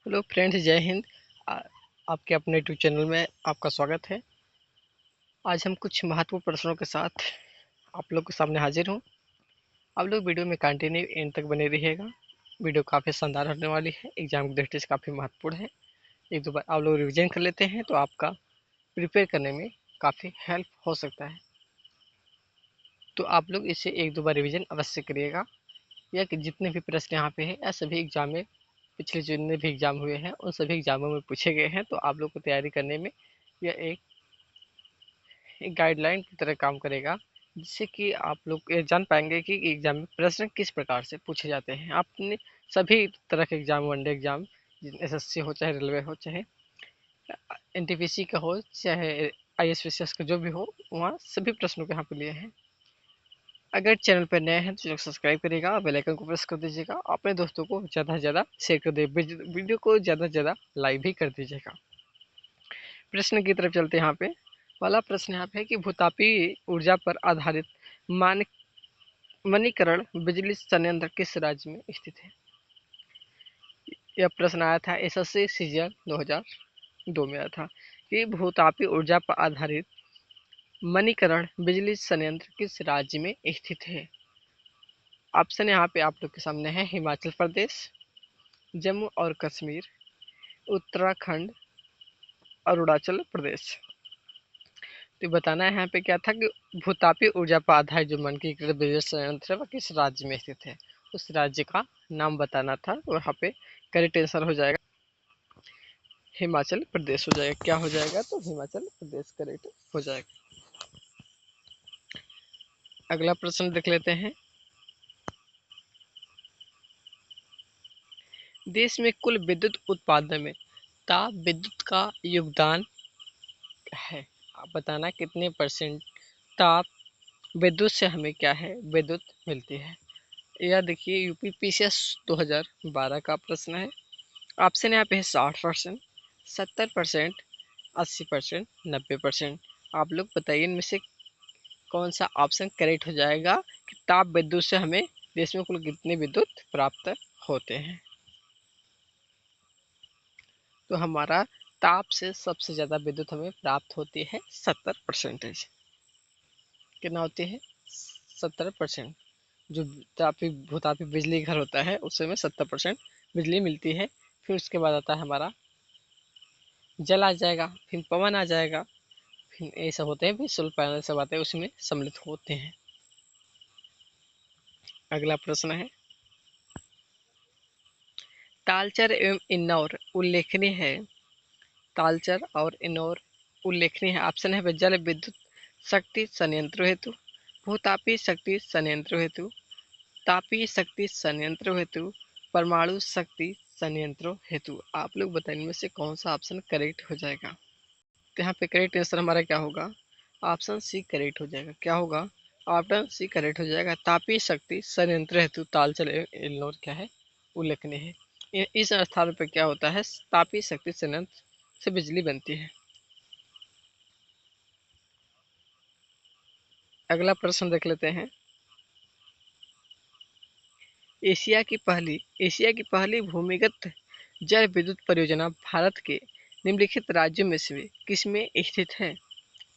Hello friends, जय हिंद। आ- आपके अपने यूट्यूब चैनल में आपका स्वागत है। आज हम कुछ महत्वपूर्ण प्रश्नों के साथ आप लोग के सामने हाजिर हूँ। आप लोग वीडियो में कंटिन्यू एंड तक बने रहिएगा। वीडियो काफ़ी शानदार होने वाली है, एग्जाम की दृष्टि से काफ़ी महत्वपूर्ण है। एक दो बार आप लोग रिविजन कर लेते हैं तो आपका प्रिपेयर करने में काफ़ी हेल्प हो सकता है। तो आप लोग इसे एक दो बार रिविजन अवश्य करिएगा। या कि जितने भी प्रश्न यहाँ पे हैं या सभी एग्जाम में पिछले जितने भी एग्जाम हुए हैं उन सभी एग्जामों में पूछे गए हैं। तो आप लोग को तैयारी करने में यह एक गाइडलाइन की तरह काम करेगा, जिससे कि आप लोग ये जान पाएंगे कि एग्जाम में प्रश्न किस प्रकार से पूछे जाते हैं। आपने सभी तरह के एग्जाम, वनडे एग्जाम, एसएससी हो चाहे रेलवे हो चाहे एनटीपीसी का हो चाहे आईएएस का जो भी हो, वहाँ सभी प्रश्नों के यहाँ पे लिए हैं। अगर चैनल पर नए हैं तो सब्सक्राइब करिएगा, बेल आइकन को प्रेस कर दीजिएगा, अपने दोस्तों को ज़्यादा से ज़्यादा शेयर कर दीजिए, वीडियो को ज़्यादा से ज़्यादा लाइक भी कर दीजिएगा। प्रश्न की तरफ चलते हैं। यहाँ पे पहला प्रश्न यहाँ पे है कि भूतापी ऊर्जा पर आधारित मान मणिकरण बिजली संयंत्र किस राज्य में स्थित है। यह प्रश्न आया था एसएससी सीजन 2002 में आया था कि भूतापी ऊर्जा पर आधारित मणिकरण बिजली संयंत्र किस राज्य में स्थित है। ऑप्शन यहाँ पे आप लोग के सामने है हिमाचल प्रदेश, जम्मू और कश्मीर, उत्तराखंड, अरुणाचल प्रदेश। तो बताना है यहाँ पे क्या था कि भूतापी ऊर्जा पर आधारित जो मानकीकृत बिजली संयंत्र है वह किस राज्य में स्थित है, उस राज्य का नाम बताना था। और यहाँ पे करेक्ट आंसर हो जाएगा हिमाचल प्रदेश हो जाएगा। क्या हो जाएगा, तो हिमाचल प्रदेश करेक्ट हो जाएगा। अगला प्रश्न देख लेते हैं। देश में कुल विद्युत उत्पादन में ताप विद्युत का योगदान है। आप बताना कितने परसेंट ताप विद्युत से हमें क्या है, विद्युत मिलती है। यह देखिए यूपी पीसीएस 2012 का प्रश्न है। ऑप्शन यहाँ पे है 60%, 70%, 80%, 90%। आप लोग बताइए इनमें से कौन सा ऑप्शन करेक्ट हो जाएगा कि ताप विद्युत से हमें देश में कुल कितने विद्युत प्राप्त होते हैं। तो हमारा ताप से सबसे ज़्यादा विद्युत हमें प्राप्त होती है 70%। कितना होती है, 70%। जो भूतापी बिजली घर होता है उससे हमें 70% बिजली मिलती है। फिर उसके बाद आता है हमारा जल आ जाएगा, फिर पवन आ जाएगा, फिर ये सब होते हैं, फिर सोलर पैनल सब आते हैं उसमें सम्मिलित होते हैं। अगला प्रश्न है तालचर एवं इन्नौर उल्लेखनीय है। तालचर और इन्नौर उल्लेखनीय है। ऑप्शन है जल विद्युत शक्ति संयंत्र हेतु, भूतापी शक्ति संयंत्र हेतु, तापीय शक्ति संयंत्र हेतु, परमाणु शक्ति संयंत्रों हेतु। आप लोग बताइए इनमें से कौन सा ऑप्शन करेक्ट हो जाएगा। तो यहाँ पे करेक्ट आंसर हमारा क्या होगा, ऑप्शन सी करेक्ट हो जाएगा। क्या होगा, ऑप्शन सी करेक्ट हो जाएगा। तापीय शक्ति संयंत्र हेतु तालचर एवं इल्नौर क्या है, उल्लेखनीय है। इस स्थान पर क्या होता है, तापीय शक्ति संयंत्र से बिजली बनती है। अगला प्रश्न देख लेते हैं। एशिया की पहली भूमिगत जल विद्युत परियोजना भारत के निम्नलिखित राज्यों में से किसमें स्थित है।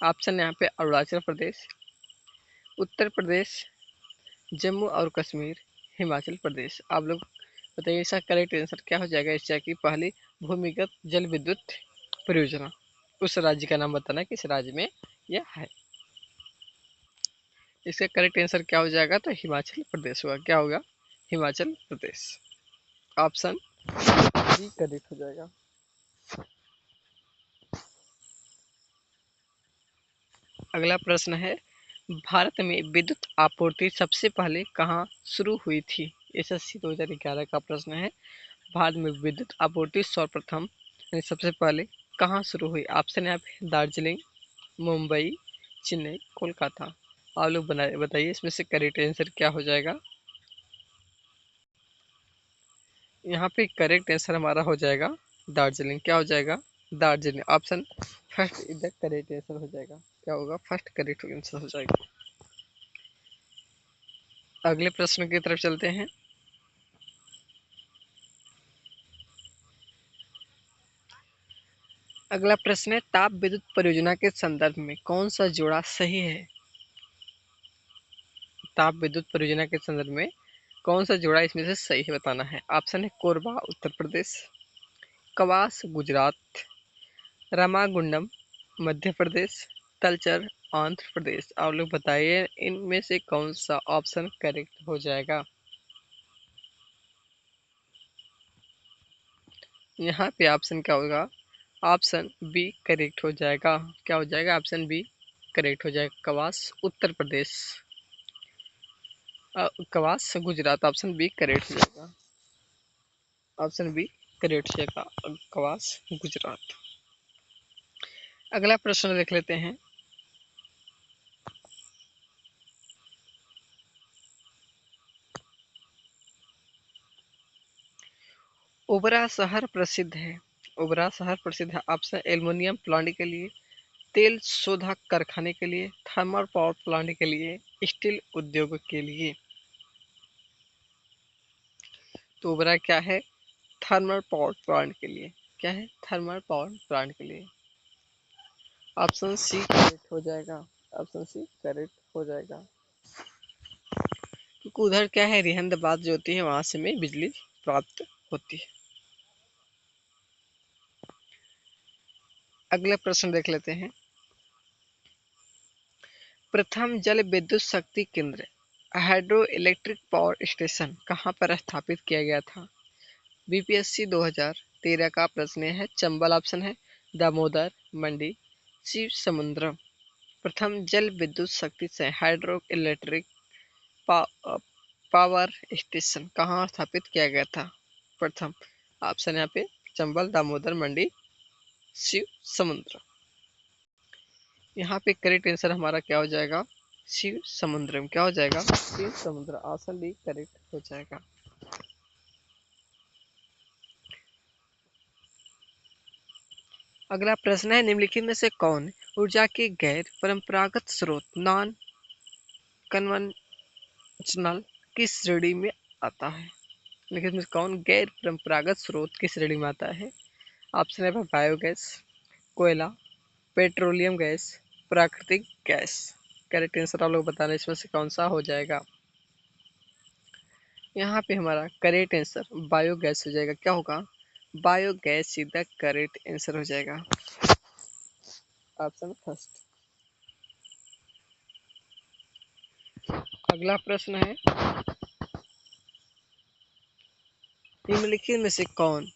ऑप्शन यहाँ पे अरुणाचल प्रदेश, उत्तर प्रदेश, जम्मू और कश्मीर, हिमाचल प्रदेश। आप लोग बताइए इसका करेक्ट आंसर क्या हो जाएगा। एशिया की पहली भूमिगत जल विद्युत परियोजना, उस राज्य का नाम बताना किस राज्य में यह है। इसका करेक्ट आंसर क्या हो जाएगा, तो हिमाचल प्रदेश होगा। क्या होगा, Himachal Pradesh. Option D correct हो जाएगा। अगला प्रश्न है भारत में विद्युत आपूर्ति सबसे पहले कहाँ शुरू हुई थी। एसएससी 2011 का प्रश्न है। भारत में विद्युत आपूर्ति सर्वप्रथम यानी सबसे पहले कहाँ शुरू हुई। ऑप्शन है दार्जिलिंग, मुंबई, चेन्नई, कोलकाता। आप लोग बताइए इसमें से करेक्ट आंसर क्या हो जाएगा। यहाँ पे करेक्ट आंसर हमारा हो जाएगा दार्जिलिंग। क्या हो जाएगा, दार्जिलिंग। ऑप्शन फर्स्ट इधर करेक्ट आंसर हो जाएगा। क्या होगा, फर्स्ट करेक्ट आंसर हो जाएगा। अगले प्रश्न की तरफ चलते हैं। अगला प्रश्न है, ताप विद्युत परियोजना के संदर्भ में कौन सा जोड़ा सही है? ताप विद्युत परियोजना के संदर्भ में कौन सा जोड़ा इसमें से सही है बताना है। ऑप्शन है कोरबा उत्तर प्रदेश, कवास गुजरात, रामागुंडम मध्य प्रदेश, तलचर आंध्र प्रदेश। आप लोग बताइए इनमें से कौन सा ऑप्शन करेक्ट हो जाएगा। यहाँ पे ऑप्शन क्या होगा? ऑप्शन बी करेक्ट हो जाएगा। क्या हो जाएगा? ऑप्शन बी करेक्ट हो जाएगा, कवास उत्तर प्रदेश, कवास गुजरात। ऑप्शन बी करेक्ट हो जाएगा, ऑप्शन बी करेक्ट हो जाएगा, कवास गुजरात। अगला प्रश्न देख लेते हैं। ओबरा शहर प्रसिद्ध है। ओबरा शहर प्रसिद्ध है ऑप्शन एल्युमिनियम प्लांट के लिए, तेल शोधक कारखाने के लिए, थर्मल पावर प्लांट के लिए, स्टील उद्योग के लिए। तो ओबरा क्या है? थर्मल पावर प्लांट के लिए। क्या है? थर्मल पावर प्लांट के लिए। ऑप्शन सी करेक्ट हो जाएगा, ऑप्शन सी करेक्ट हो जाएगा, क्योंकि उधर क्या है, रिहंद जो होती है वहां से हमें बिजली प्राप्त होती है। अगले प्रश्न देख लेते हैं। प्रथम जल विद्युत शक्ति केंद्र हाइड्रो इलेक्ट्रिक पावर स्टेशन कहाँ पर स्थापित किया गया था? बीपीएससी 2013 का प्रश्न है। चंबल ऑप्शन है, दामोदर, मंडी, शिव समुद्रम। प्रथम जल विद्युत शक्ति से हाइड्रो इलेक्ट्रिक पा, पावर स्टेशन कहाँ स्थापित किया गया था? प्रथम ऑप्शन यहाँ पे चंबल, दामोदर, मंडी, शिव समुद्र। यहाँ पे करेक्ट आंसर हमारा क्या हो जाएगा? शिव समुद्रम। क्या हो जाएगा? शिव समुद्र। ऑप्शन बी करेक्ट हो जाएगा। अगला प्रश्न है, निम्नलिखित में से कौन ऊर्जा के गैर परंपरागत स्रोत नॉन कन्वेंशनल की श्रेणी में आता है? निम्नलिखित में से कौन गैर परंपरागत स्रोत की श्रेणी में आता है? ऑप्शन है बायोगैस, कोयला, पेट्रोलियम गैस, प्राकृतिक गैस। करेक्ट आंसर आप लोग बताना इसमें से कौन सा हो जाएगा। यहाँ पे हमारा करेक्ट आंसर बायोगैस हो जाएगा। क्या होगा? बायोगैस सीधा करेक्ट आंसर हो जाएगा, ऑप्शन फर्स्ट। अगला प्रश्न है, निम्नलिखित में से कौन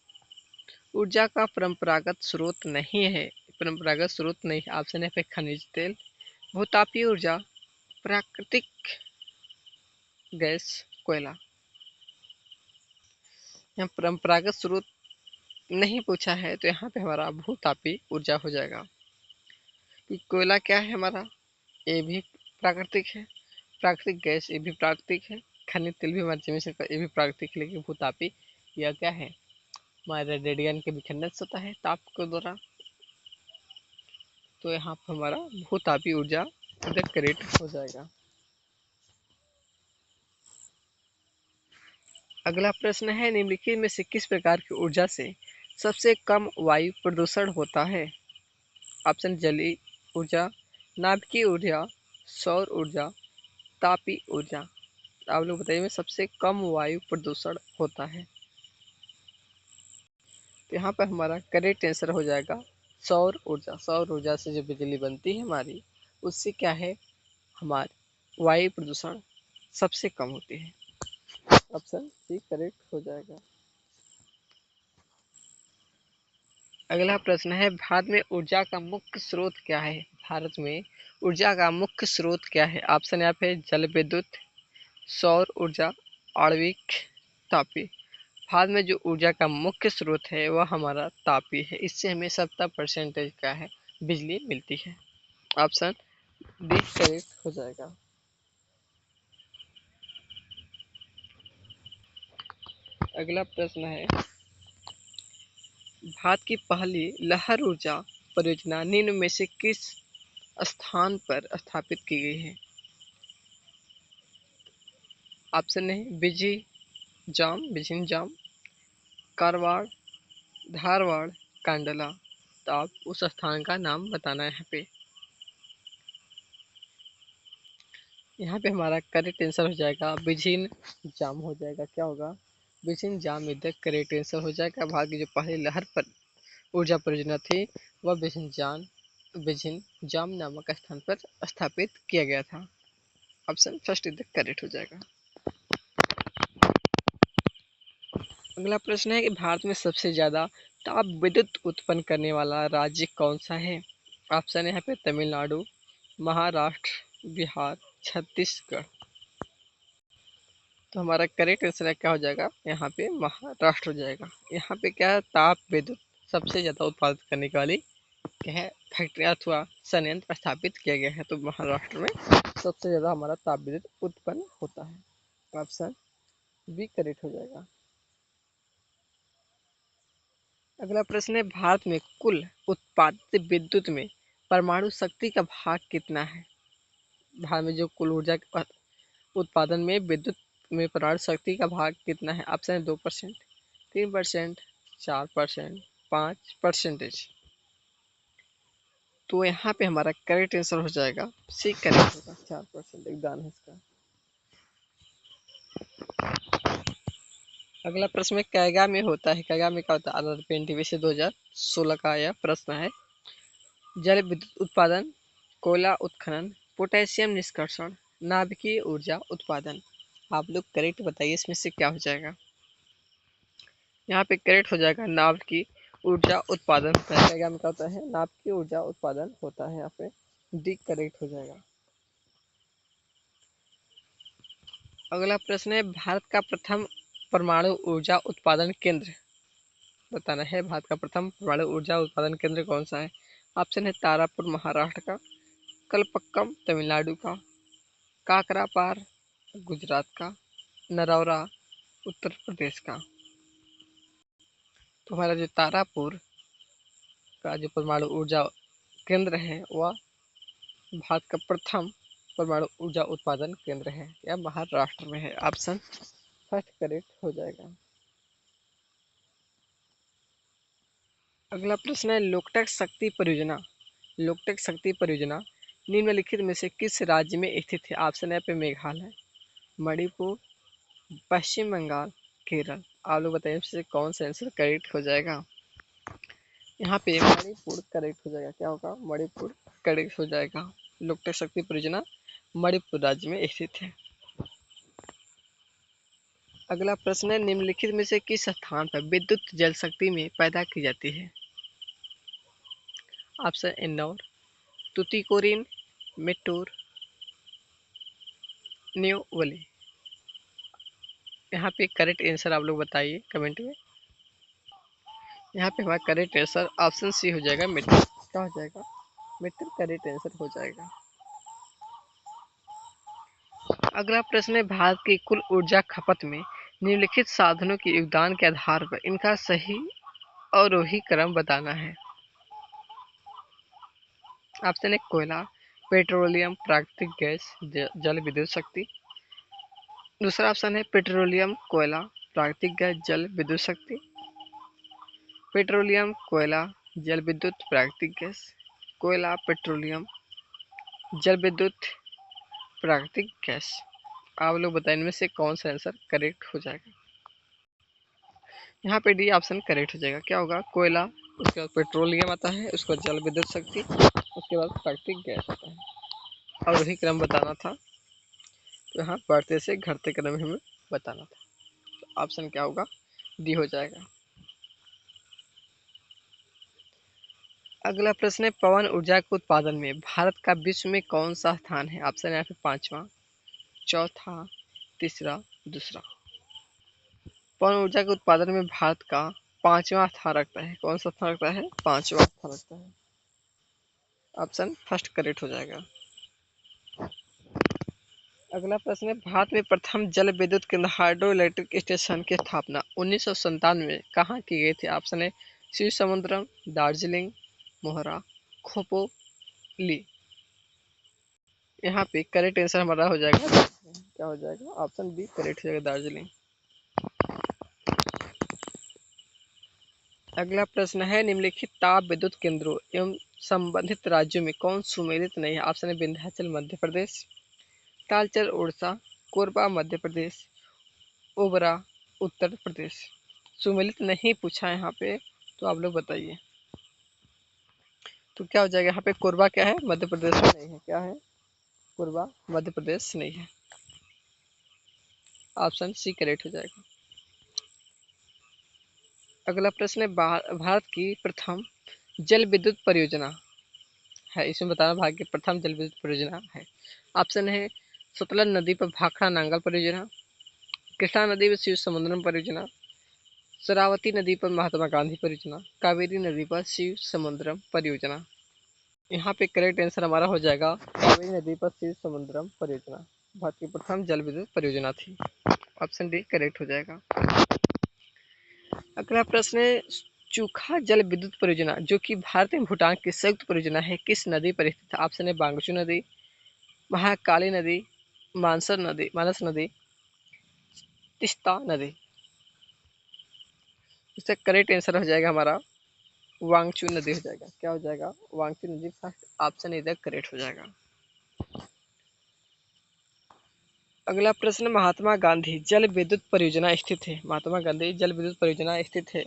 ऊर्जा का परंपरागत स्रोत नहीं है? परंपरागत स्रोत नहीं। ऑप्शन है खनिज तेल, भूतापीय ऊर्जा, प्राकृतिक गैस, कोयला। यहाँ परंपरागत स्रोत नहीं पूछा है तो यहाँ पे हमारा भूतापीय ऊर्जा हो जाएगा। कि कोयला क्या है हमारा? ये भी प्राकृतिक है, प्राकृतिक गैस ये भी प्राकृतिक है, खनिज तेल भी हमारे जमीन से ये भी प्राकृतिक है, लेकिन भूतापी यह क्या है? हमारे रेडियन के विखंडन से होता है ताप के द्वारा। तो यहाँ पर हमारा भूतापी ऊर्जा इधर करेक्ट हो जाएगा। अगला प्रश्न है, निम्नलिखित में से किस प्रकार की ऊर्जा से सबसे कम वायु प्रदूषण होता है? ऑप्शन जलीय ऊर्जा, नाभिकीय ऊर्जा, सौर ऊर्जा, तापी ऊर्जा। आप लोग बताइए में सबसे कम वायु प्रदूषण होता है? तो यहाँ पर हमारा करेक्ट आंसर हो जाएगा सौर ऊर्जा। सौर ऊर्जा से जो बिजली बनती है हमारी, उससे क्या है, हमारी वायु प्रदूषण सबसे कम होती है। ऑप्शन सी करेक्ट हो जाएगा। अगला प्रश्न है, भारत में ऊर्जा का मुख्य स्रोत क्या है? भारत में ऊर्जा का मुख्य स्रोत क्या है? ऑप्शन यहाँ पे जल विद्युत, सौर ऊर्जा, आणविक, तापी। भारत में जो ऊर्जा का मुख्य स्रोत है वह हमारा तापी है। इससे हमें 70% क्या है, बिजली मिलती है। ऑप्शन डी करेक्ट हो जाएगा। अगला प्रश्न है, भारत की पहली लहर ऊर्जा परियोजना निम्न में से किस स्थान पर स्थापित की गई है? ऑप्शन है बिजिंजाम, कारवाड़, धारवाड़, कांडला। तो आप उस स्थान का नाम बताना है यहाँ पे हमारा करेक्ट आंसर हो जाएगा बिझिन जाम हो जाएगा। क्या होगा? बिझिन जाम इधर करेक्ट आंसर हो जाएगा। भारत की जो पहली लहर पर ऊर्जा परियोजना थी वह बिझिन जाम नामक स्थान पर स्थापित किया गया था। ऑप्शन फर्स्ट इधर करेक्ट हो जाएगा। अगला प्रश्न है कि भारत में सबसे ज्यादा ताप विद्युत उत्पन्न करने वाला राज्य कौन सा है? ऑप्शन है यहाँ पे तमिलनाडु, महाराष्ट्र, बिहार, छत्तीसगढ़। तो हमारा करेक्ट आंसर क्या हो जाएगा? यहाँ पे महाराष्ट्र हो जाएगा। यहाँ पे क्या है? ताप विद्युत सबसे ज्यादा उत्पादित करने वाली क्या है फैक्ट्री अथवा संयंत्र स्थापित किया गया है। तो महाराष्ट्र में सबसे ज्यादा हमारा ताप विद्युत उत्पन्न होता है। ऑप्शन बी करेक्ट हो जाएगा। अगला प्रश्न है भारत में कुल उत्पादित विद्युत में परमाणु शक्ति का भाग कितना है? भारत में जो कुल ऊर्जा उत्पादन में विद्युत में परमाणु शक्ति का भाग कितना है? ऑप्शन है 2%, 3%, 4%, 5%। तो यहाँ पे हमारा करेक्ट आंसर हो जाएगा सी करेक्ट होगा। 4% योगदान है इसका। अगला प्रश्न में कैगा में होता है। कैगा में क्या होता है? RRP से 2016 का यह प्रश्न है। जल विद्युत उत्पादन, कोयला उत्खनन, पोटेशियम निष्कर्षण, नाभिकीय ऊर्जा उत्पादन। आप लोग करेक्ट बताइए इसमें से क्या हो जाएगा? यहाँ पे करेक्ट हो जाएगा नाभिकीय ऊर्जा उत्पादन। कैगा में क्या होता है? नाभिकीय ऊर्जा उत्पादन होता है। यहाँ पे डी करेक्ट हो जाएगा। अगला प्रश्न है भारत का प्रथम परमाणु ऊर्जा उत्पादन केंद्र बताना है। भारत का प्रथम परमाणु ऊर्जा उत्पादन केंद्र कौन सा है? ऑप्शन है तारापुर महाराष्ट्र का, कलपक्कम तमिलनाडु का, काकरापार गुजरात का, नरौरा उत्तर प्रदेश का। तो हमारा जो तारापुर का जो परमाणु ऊर्जा केंद्र है वह भारत का प्रथम परमाणु ऊर्जा उत्पादन केंद्र है। यह महाराष्ट्र में है। ऑप्शन फर्स्ट करेक्ट हो जाएगा। अगला प्रश्न है लोकटक शक्ति परियोजना। लोकटक शक्ति परियोजना निम्नलिखित में से किस राज्य में स्थित है? ऑप्शन है पे मेघालय, मणिपुर, पश्चिम बंगाल, केरल। आप लोग बताइए इससे कौन सा आंसर करेक्ट हो जाएगा? यहाँ पे मणिपुर करेक्ट हो जाएगा। क्या होगा? मणिपुर करेक्ट हो जाएगा। लोकटक शक्ति परियोजना मणिपुर राज्य में स्थित है। अगला प्रश्न है निम्नलिखित में से किस स्थान पर विद्युत जल शक्ति में पैदा की जाती है? ऑप्शन इंदौर, तुतीकोरिन, मेट्टूर, न्यूवली। यहाँ पे करेक्ट आंसर आप लोग बताइए कमेंट में। यहाँ पे हमारा करेक्ट आंसर ऑप्शन सी हो जाएगा मेट्टूर। क्या हो जाएगा? मेट्टूर करेक्ट आंसर हो जाएगा। अगला प्रश्न है भारत की कुल ऊर्जा खपत में निम्नलिखित साधनों के योगदान के आधार पर इनका सही अवरोही क्रम बताना है। ऑप्शन है कोयला, पेट्रोलियम, प्राकृतिक गैस, जल विद्युत शक्ति। दूसरा ऑप्शन है पेट्रोलियम, कोयला, प्राकृतिक गैस, जल विद्युत शक्ति। पेट्रोलियम, कोयला, जल विद्युत, प्राकृतिक गैस, कोयला, पेट्रोलियम, जल विद्युत, प्राकृतिक गैस। आप लोग बताएं इनमें से कौन सा आंसर करेक्ट हो जाएगा? यहाँ पे डी ऑप्शन करेक्ट हो जाएगा। क्या होगा? कोयला, उसके बाद पेट्रोलियम आता है, उसके बाद जल विद्युत शक्ति, उसके बाद प्राकृतिक गैस आता है। और वही क्रम बताना था, तो यहाँ बढ़ते से घटते क्रम में हमें बताना था। तो ऑप्शन क्या होगा? डी हो जाएगा। अगला प्रश्न है पवन ऊर्जा के उत्पादन में भारत का विश्व में कौन सा स्थान है? ऑप्शन है पांचवा, चौथा, तीसरा, दूसरा। पवन ऊर्जा के उत्पादन में भारत का पांचवा स्थान रखता है। कौन सा स्थान रखता है? पांचवा स्थान रखता है। ऑप्शन फर्स्ट करेक्ट हो जाएगा। अगला प्रश्न है भारत में प्रथम जल विद्युत केंद्र हाइड्रो इलेक्ट्रिक स्टेशन की स्थापना 1997 में कहाँ की गई थी? ऑप्शन है शिव समुद्रम, दार्जिलिंग, मोहरा, खोपोली। यहाँ पे करेक्ट आंसर हमारा हो जाएगा क्या हो जाएगा? ऑप्शन बी करेक्ट हो जाएगा, दार्जिलिंग। अगला प्रश्न है, निम्नलिखित ताप विद्युत केंद्रों एवं संबंधित राज्यों में कौन सुमेलित नहीं है? ऑप्शन है विंध्याचल मध्य प्रदेश, तालचर उड़ीसा, कोरबा मध्य प्रदेश, ओबरा उत्तर प्रदेश। सुमेलित नहीं पूछा है यहाँ पे, तो आप लोग बताइए। तो क्या हो जाएगा यहाँ पे? कोरबा क्या है? मध्य प्रदेश में नहीं है। क्या है? कोरबा मध्य प्रदेश नहीं है। ऑप्शन सी करेक्ट हो जाएगा। अगला प्रश्न है, भारत की प्रथम जल विद्युत परियोजना है, इसमें बताना भारत की प्रथम जल विद्युत परियोजना है। ऑप्शन है सतलज नदी पर भाखड़ा नांगल परियोजना, कृष्णा नदी पर शिव समुद्रम परियोजना, शरावती नदी पर महात्मा गांधी परियोजना, कावेरी नदी पर शिव समुद्रम परियोजना। यहाँ पे करेक्ट आंसर हमारा हो जाएगा कावेरी नदी पर शिव समुद्रम परियोजना, भारत की प्रथम जल विद्युत परियोजना थी। ऑप्शन डी करेक्ट हो जाएगा। अगला प्रश्न है, चूखा जल विद्युत परियोजना जो कि भारत एवं भूटान की संयुक्त परियोजना है, किस नदी पर स्थित है? ऑप्शन है बांगचू नदी, महाकाली नदी, मानस नदी, तिस्ता नदी। इसका करेक्ट आंसर हो जाएगा हमारा वांगचू नदी हो जाएगा। क्या हो जाएगा? वांगचू नदी फर्स्ट ऑप्शन इधर करेक्ट हो जाएगा। अगला प्रश्न, महात्मा गांधी जल विद्युत परियोजना स्थित है, महात्मा गांधी जल विद्युत परियोजना स्थित है,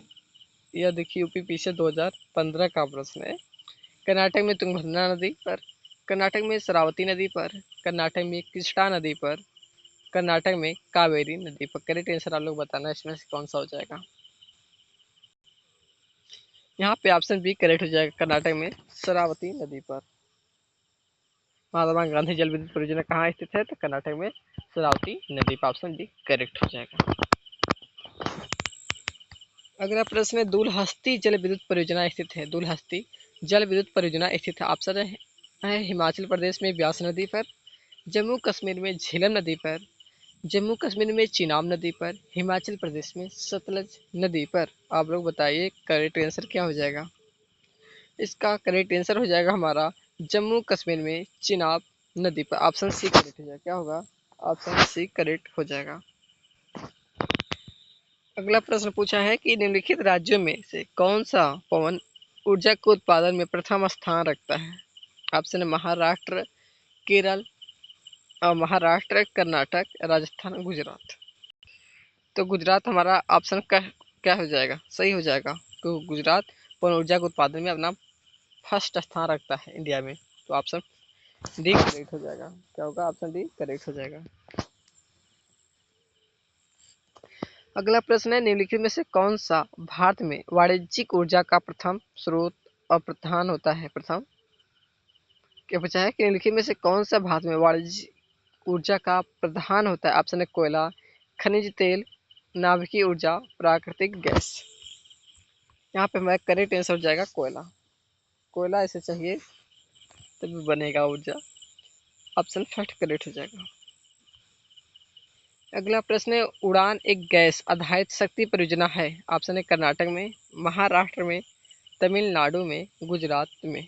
यह देखिए यूपी पीछे 2015 का प्रश्न है। कर्नाटक में तुंगभद्रा नदी पर, कर्नाटक में शरावती नदी पर, कर्नाटक में कृष्णा नदी पर, कर्नाटक में कावेरी नदी पर। करेक्ट आंसर आप लोग बताना इसमें से कौन सा हो जाएगा। यहाँ पे ऑप्शन बी करेक्ट हो जाएगा, कर्नाटक में शरावती नदी पर। महात्मा गांधी जल विद्युत परियोजना कहाँ स्थित है? तो कर्नाटक में शरावती नदी पर। ऑप्शन डी करेक्ट हो जाएगा। अगला प्रश्न है, दूलहस्ती जल विद्युत परियोजना स्थित है, दूलहस्ती जल विद्युत परियोजना स्थित है। ऑप्शन है हिमाचल प्रदेश में व्यास नदी पर, जम्मू कश्मीर में झेलम नदी पर, जम्मू कश्मीर में चिनाब नदी पर, हिमाचल प्रदेश में सतलज नदी पर। आप लोग बताइए करेक्ट आंसर क्या हो जाएगा। इसका करेक्ट आंसर हो जाएगा हमारा जम्मू कश्मीर में चिनाब नदी पर। ऑप्शन सी करेक्ट हो जाएगा। क्या होगा? ऑप्शन सी करेक्ट हो जाएगा। अगला प्रश्न पूछा है कि निम्नलिखित राज्यों में से कौन सा पवन ऊर्जा के उत्पादन में प्रथम स्थान रखता है? ऑप्शन है महाराष्ट्र, केरल, महाराष्ट्र, कर्नाटक, राजस्थान, गुजरात। तो गुजरात हमारा ऑप्शन का क्या हो जाएगा? सही हो जाएगा, तो गुजरात पवन ऊर्जा के उत्पादन में अपना फर्स्ट स्थान रखता है इंडिया में। तो ऑप्शन डी करेक्ट हो जाएगा। क्या होगा? ऑप्शन डी करेक्ट हो जाएगा। अगला प्रश्न है, निम्नलिखित में से कौन सा भारत में वाणिज्यिक ऊर्जा का प्रथम स्रोत और प्रधान होता है? प्रथम क्या पूछा है कि निम्नलिखित में से कौन सा भारत में वाणिज्यिक ऊर्जा का प्रधान होता है? ऑप्शन है कोयला, खनिज तेल, नाभिकीय ऊर्जा, प्राकृतिक गैस। यहाँ पे हमारा करेक्ट आंसर हो जाएगा कोयला। कोयला ऐसे चाहिए तभी बनेगा ऊर्जा। ऑप्शन फर्स्ट करेक्ट हो जाएगा। अगला प्रश्न है, उड़ान एक गैस आधारित शक्ति परियोजना है। ऑप्शन है कर्नाटक में, महाराष्ट्र में, तमिलनाडु में, गुजरात में।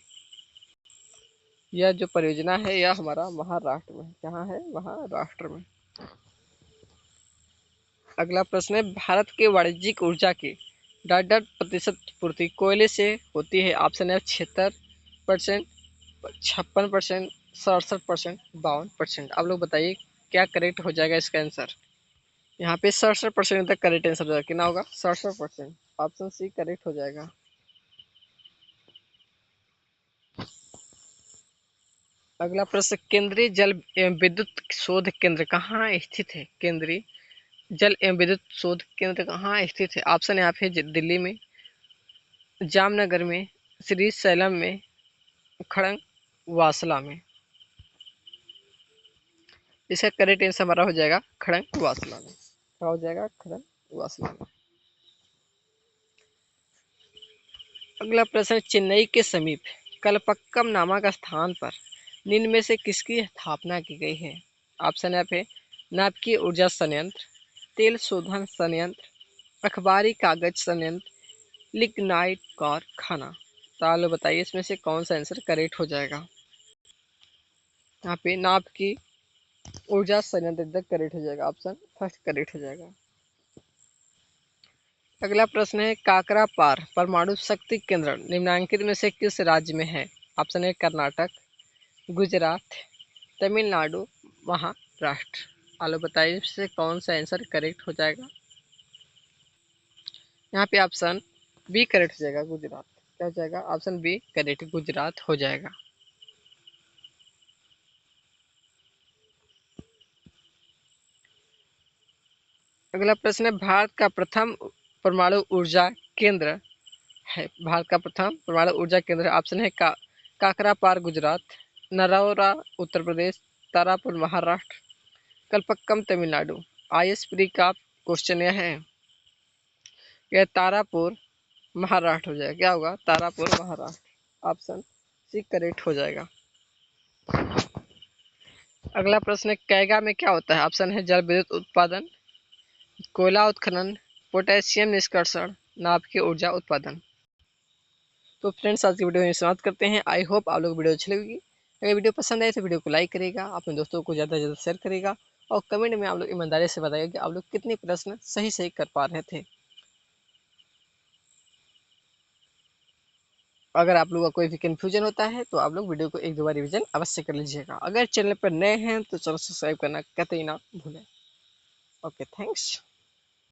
यह जो परियोजना है यह हमारा महाराष्ट्र में। कहाँ है? महाराष्ट्र में। अगला प्रश्न है, भारत के वाणिज्यिक ऊर्जा की 10% पूर्ति कोयले से होती है। ऑप्शन है 76%, 56%, 67%, 52%। आप लोग बताइए क्या करेक्ट हो जाएगा इसका आंसर। यहाँ पे 67% तक करेक्ट आंसर होगा। कितना होगा? 67%। ऑप्शन सी करेक्ट हो जाएगा। अगला प्रश्न, केंद्रीय जल एवं विद्युत शोध केंद्र कहाँ स्थित है? केंद्रीय जल एवं विद्युत शोध केंद्र कहाँ स्थित है? ऑप्शन यहाँ पे दिल्ली में, जामनगर में, श्री सैलम में, खड़ंग वासला में। इसका करेक्ट आंसर हमारा हो जाएगा खड़ंग वासला में। क्या हो जाएगा? खड़ंग वासला में। अगला प्रश्न, चेन्नई के समीप कलपक्कम नामक स्थान पर निम्न में से किसकी स्थापना की गई है? ऑप्शन है पे नाभिकीय ऊर्जा संयंत्र, तेल शोधन संयंत्र, अखबारी कागज संयंत्र, लिग्नाइट कारखाना। तो आप लोग बताइए इसमें से कौन सा आंसर करेक्ट हो जाएगा। यहाँ पे नाभिकीय ऊर्जा संयंत्र तक करेक्ट हो जाएगा। ऑप्शन फर्स्ट करेक्ट हो जाएगा। अगला प्रश्न है, काकरा पार परमाणु शक्ति केंद्र निम्नलिखित में से किस राज्य में है? Option A Karnataka, Gujarat, Tamil Nadu, Maharashtra. आलो बताइए इससे कौन सा आंसर करेक्ट हो जाएगा। यहाँ पे ऑप्शन बी करेक्ट हो जाएगा, गुजरात। क्या हो जाएगा? ऑप्शन बी करेक्ट, गुजरात हो जाएगा। अगला प्रश्न है, भारत का प्रथम परमाणु ऊर्जा केंद्र है। भारत का प्रथम परमाणु ऊर्जा केंद्र ऑप्शन है Kakrapar Gujarat, Narora Uttar Pradesh, Tarapur Maharashtra, Kalpakkam Tamil Nadu. IAS pre का क्वेश्चन यह है, यह तारापुर महाराष्ट्र हो जाएगा। क्या होगा? Tarapur Maharashtra. Option C correct हो जाएगा। अगला प्रश्न है, कैगा में क्या होता है? ऑप्शन है जल विद्युत उत्पादन, कोयला उत्खनन, पोटेशियम निष्कर्षण, नाभिकीय ऊर्जा उत्पादन। तो फ्रेंड्स आज की वीडियो में समाप्त करते हैं। आई होप आप लोग वीडियो अच्छी लगेगी। अगर वीडियो पसंद आए तो वीडियो को लाइक करेगा, अपने दोस्तों को ज़्यादा से ज़्यादा शेयर करेगा और कमेंट में आप लोग ईमानदारी से बताइए कि आप लोग कितने प्रश्न सही सही कर पा रहे थे। अगर आप लोगों का कोई भी कन्फ्यूजन होता है तो आप लोग वीडियो को एक दो बार रिविजन अवश्य कर लीजिएगा। अगर चैनल पर नए हैं तो चैनल सब्सक्राइब करना कतई ना भूलें। Okay, thanks.